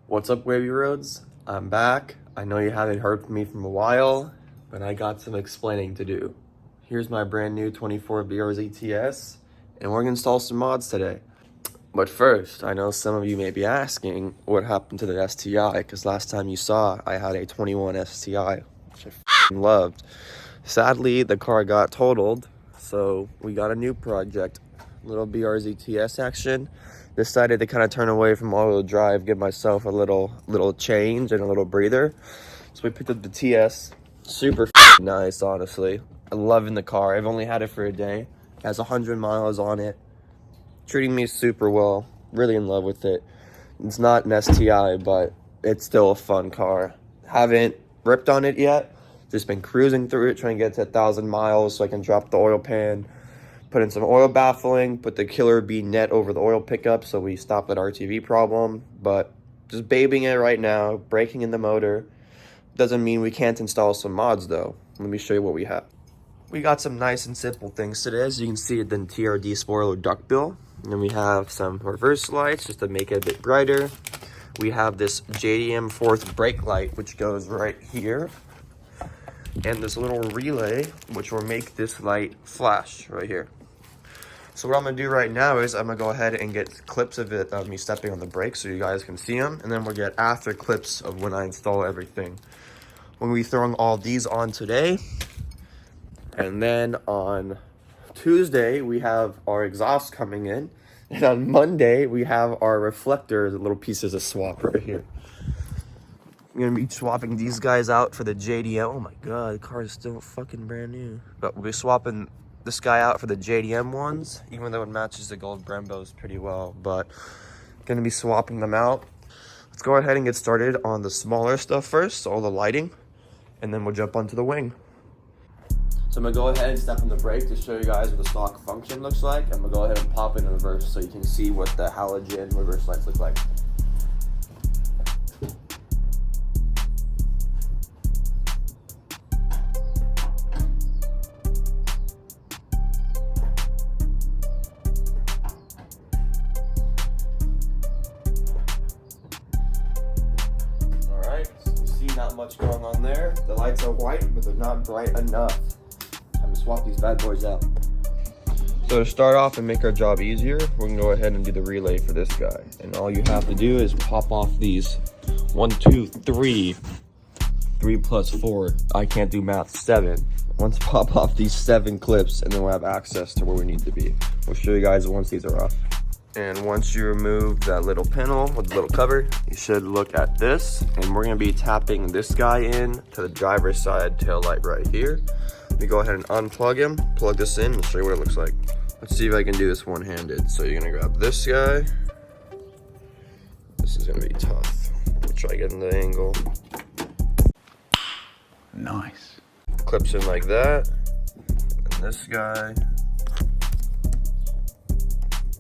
What's up, Wavy Roads? I'm back. I know you haven't heard from me from a while, but I got some explaining to do. Here's my brand new 24 BRZ TS, and we're gonna install some mods today. But first, I know some of you may be asking what happened to the STI, because last time you saw, I had a 21 STI, which I f***ing loved. Sadly, the car got totaled, so we got a new project, little BRZ TS action. Decided to kind of turn away from all-wheel drive, give myself a little change and a little breather. So we picked up the TS. Super nice, honestly. I'm loving the car. I've only had it for a day. It has 100 miles on it. Treating me super well. Really in love with it. It's not an STI, but it's still a fun car. Haven't ripped on it yet. Just been cruising through it, trying to get to 1,000 miles so I can drop the oil pan. Put in some oil baffling, put the Killer Bee net over the oil pickup so we stop that RTV problem. But just babying it right now, breaking in the motor. Doesn't mean we can't install some mods though. Let me show you what we have. We got some nice and simple things today. As you can see, the TRD spoiler duckbill. And then we have some reverse lights just to make it a bit brighter. We have this JDM fourth brake light, which goes right here. And this little relay, which will make this light flash right here. So what I'm gonna do right now is I'm gonna go ahead and get clips of it, of me stepping on the brakes so you guys can see them. And then we'll get after clips of when I install everything. We'll be throwing all these on today. And then on Tuesday, we have our exhaust coming in. And on Monday, we have our reflector, the little pieces of swap right here. I'm gonna be swapping these guys out for the JDM. Oh my god, the car is still fucking brand new. But we'll be swapping this guy out for the JDM ones, even though it matches the gold Brembos pretty well. But gonna be swapping them out. Let's go ahead and get started on the smaller stuff first, all the lighting, and then we'll jump onto the wing. So I'm gonna go ahead and step on the brake to show you guys what the stock function looks like. I'm gonna go ahead and pop it in reverse so you can see what the halogen reverse lights look like. Not much going on there. The lights are white, but they're not bright enough. I'm gonna swap these bad boys out. So to start off and make our job easier, we're gonna go ahead and do the relay for this guy. And all you have to do is pop off these 1, 2, 3. 3 plus 4. I can't do math. 7. Once pop off these 7 clips, and then we'll have access to where we need to be. We'll show you guys once these are off. And once you remove that little panel with the little cover, you should look at this. And we're gonna be tapping this guy in to the driver's side tail light right here. Let me go ahead and unplug him, plug this in, and show you what it looks like. Let's see if I can do this one-handed. So you're gonna grab this guy. This is gonna be tough. We'll try getting the angle. Nice. Clips in like that. And this guy.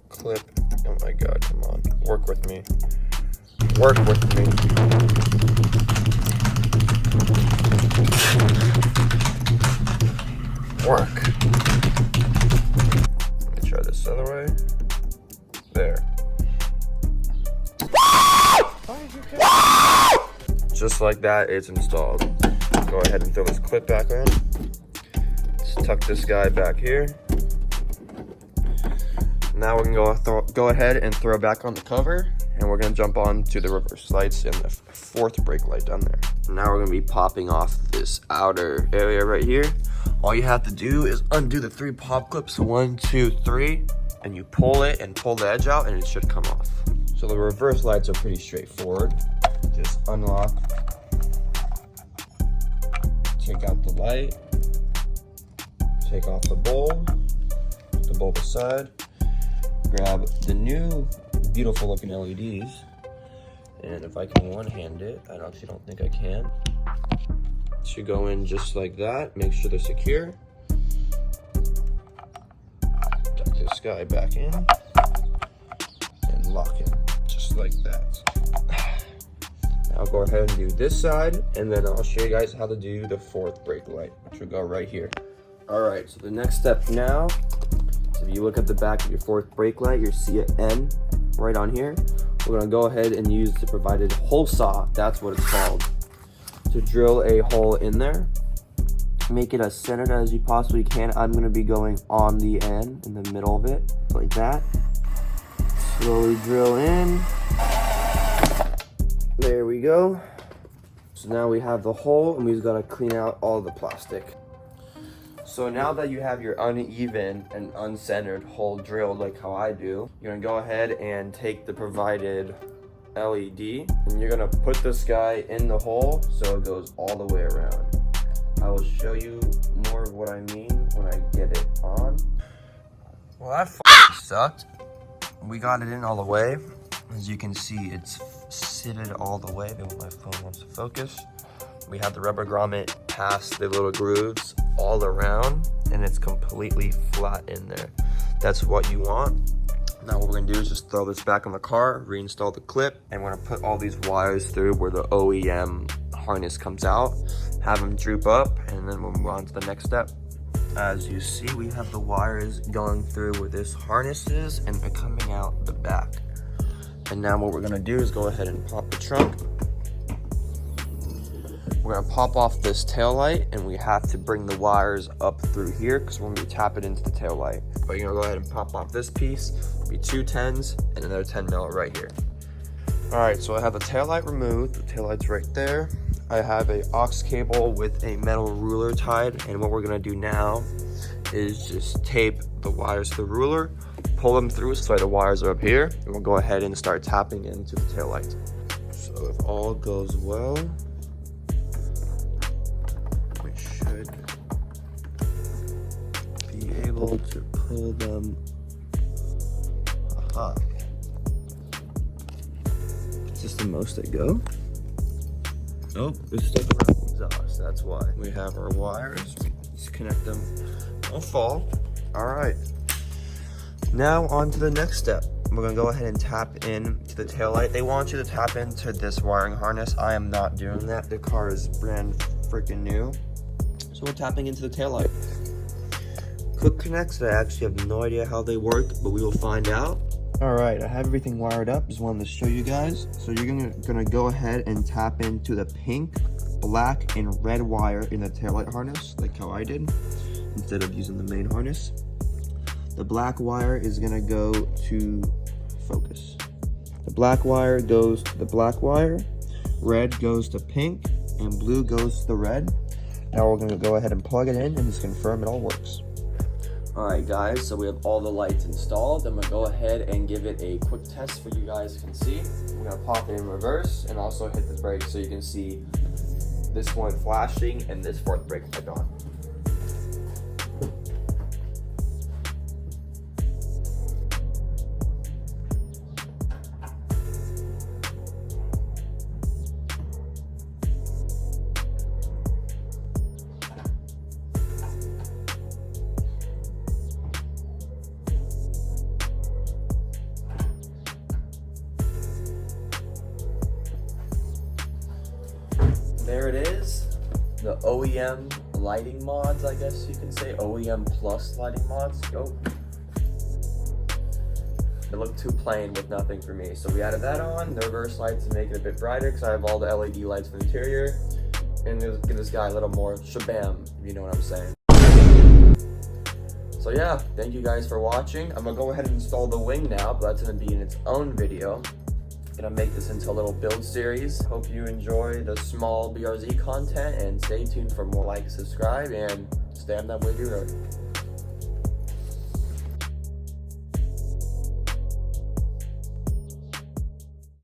Clip. Oh my god, come on. Work with me. Work with me. Work. Let me try this other way. There. Just like that, it's installed. Go ahead and throw this clip back on. Just tuck this guy back here. Now we're gonna go ahead and throw back on the cover, and we're gonna jump on to the reverse lights and the fourth brake light down there. Now we're gonna be popping off this outer area right here. All you have to do is undo the 3 pop clips, 1, 2, 3, and you pull it and pull the edge out, and it should come off. So the reverse lights are pretty straightforward. Just unlock, take out the light, take off the bulb, put the bulb aside. Grab the new beautiful looking LEDs, and if I can one-hand it, I actually don't think I can. It should go in just like that. Make sure they're secure. Tuck this guy back in and lock him just like that. Now go ahead and do this side, and then I'll show you guys how to do the fourth brake light, which will go right here. All right, so the next step now. If you look at the back of your fourth brake light, you see an N right on here. we're gonna go ahead and use the provided hole saw, that's what it's called, to drill a hole in there. Make it as centered as you possibly can. I'm gonna be going on the end, in the middle of it, like that. Slowly drill in. There we go. So now we have the hole, and we just gotta clean out all the plastic. So now that you have your uneven and uncentered hole drilled like how I do, you're gonna go ahead and take the provided LED, and you're gonna put this guy in the hole so it goes all the way around. I will show you more of what I mean when I get it on. Well, that sucked. We got it in all the way. As you can see, it's sitted all the way. My phone wants to focus. We have the rubber grommet past the little grooves all around, and it's completely flat in there. That's what you want. Now what we're gonna do is just throw this back on the car, reinstall the clip, and we're gonna put all these wires through where the OEM harness comes out, have them droop up, and then we'll move on to the next step. As you see, we have the wires going through where this harness is, and they're coming out the back. And now what we're gonna do is go ahead and pop the trunk. We're gonna pop off this tail light, and we have to bring the wires up through here because when we tap it into the tail light. But you're gonna go ahead and pop off this piece, be 2 10s and another 10 mil right here. All right, so I have the tail light removed. The tail light's right there. I have a aux cable with a metal ruler tied, and what we're gonna do now is just tape the wires to the ruler, pull them through so the wires are up here, and we'll go ahead and start tapping into the tail light. So if all goes well, we should be able to pull them. Aha. Is this the most they go? Oh, it's stuck around the exhaust, that's why. We have our wires, let's connect them. Don't fall. All right. Now on to the next step. We're gonna go ahead and tap in to the taillight. They want you to tap into this wiring harness. I am not doing that. The car is brand freaking new. So we're tapping into the taillight. Quick connects, I actually have no idea how they work, but we will find out. All right, I have everything wired up. Just wanted to show you guys. So you're gonna go ahead and tap into the pink, black, and red wire in the taillight harness, like how I did, instead of using the main harness. The black wire is gonna go to focus. The black wire goes to the black wire, red goes to pink, and blue goes to the red. Now we're gonna go ahead and plug it in and just confirm it all works. All right, guys, so we have all the lights installed. I'm gonna go ahead and give it a quick test for you guys can see. We're gonna pop it in reverse and also hit the brake so you can see this one flashing and this fourth brake light on. There it is, the OEM lighting mods, I guess you can say, OEM plus lighting mods. Oh, it looked too plain with nothing for me, so we added that on, the reverse lights to make it a bit brighter because I have all the LED lights for the interior, and give this guy a little more shabam, if you know what I'm saying. So yeah, thank you guys for watching. I'm gonna go ahead and install the wing now, but that's gonna be in its own video. Gonna make this into a little build series. Hope you enjoy the small BRZ content and stay tuned for more. Like, subscribe, and stay on that wavy road.